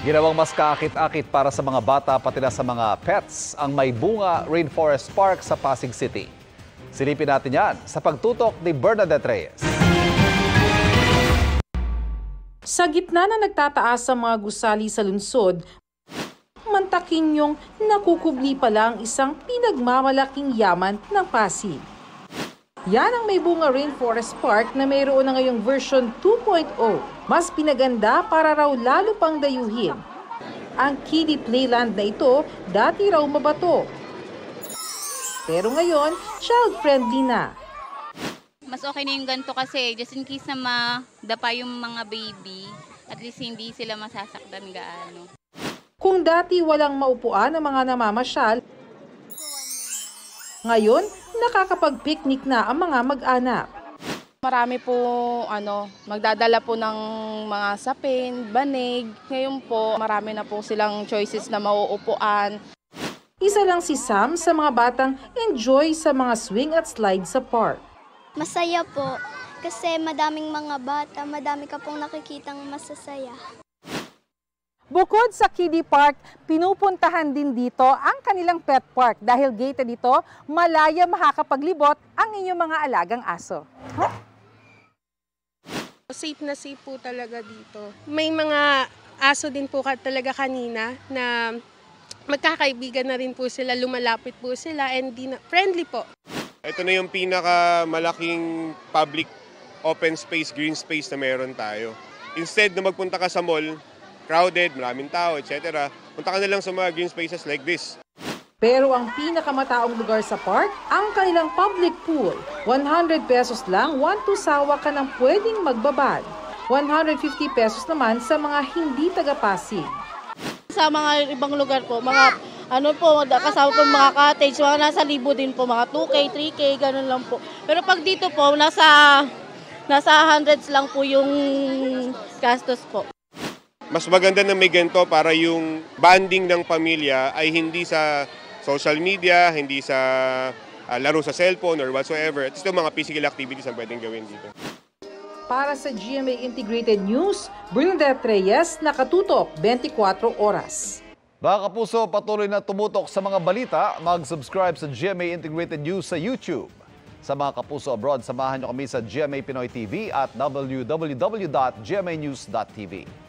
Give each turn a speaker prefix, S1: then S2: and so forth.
S1: Ginawang mas kaakit-akit para sa mga bata pati na sa mga pets ang May Bunga Rainforest Park sa Pasig City. Silipin natin yan sa pagtutok ni Bernadette Reyes.
S2: Sa gitna na nagtataas ang mga gusali sa lungsod, mantakin yung nakukubli pa lang isang pinagmamalaking yaman ng Pasig. Yan ang May Bunga Rainforest Park na mayroon na ngayong version 2.0. Mas pinaganda para raw lalo pang dayuhin. Ang kiddie playland na ito dati raw mabato. Pero ngayon, child-friendly na.
S3: Mas okay na yung ganito kasi just in case na madapa yung mga baby, at least hindi sila masasaktan gaano.
S2: Kung dati walang maupuan ang mga namamasyal, ngayon nakakapag-picnic na ang mga mag-anak.
S4: Marami po magdadala po ng mga sapin, banig. Ngayon po marami na po silang choices na mauupuan.
S2: Isa lang si Sam sa mga batang enjoy sa mga swing at slide sa park.
S5: Masaya po kasi madaming mga bata, madami ka pong nakikitang masasaya.
S6: Bukod sa kiddie park, pinupuntahan din dito ang kanilang pet park dahil gated dito, malaya makakapaglibot ang inyong mga alagang aso.
S7: Safe na safe po talaga dito. May mga aso din po talaga kanina na magkakaibigan na rin po sila, lumalapit po sila and friendly po.
S8: Ito na yung pinakamalaking public open space, green space na meron tayo. Instead na magpunta ka sa mall, crowded, maraming tao, etc. Punta ka na lang sa mga green spaces like this.
S2: Pero ang pinakamataong lugar sa park, ang kanilang public pool. 100 pesos lang, 1 to sawa ka nang pwedeng magbabad. 150 pesos naman sa mga hindi taga-Pasig.
S4: Sa mga ibang lugar po, kasama po mga cottage, mga nasa libo din po, mga 2K, 3K, ganun lang po. Pero pag dito po, nasa hundreds lang po yung gastos po.
S8: Mas maganda na may ganito para yung bonding ng pamilya ay hindi sa social media, hindi sa laro sa cellphone or whatsoever. At ito mga physical activities ang pwedeng gawin dito.
S2: Para sa GMA Integrated News, Bernadette Reyes, nakatutok 24 oras.
S1: Mga kapuso, patuloy na tumutok sa mga balita. Mag-subscribe sa GMA Integrated News sa YouTube. Sa mga kapuso abroad, samahan nyo kami sa GMA Pinoy TV at www.gmanews.tv.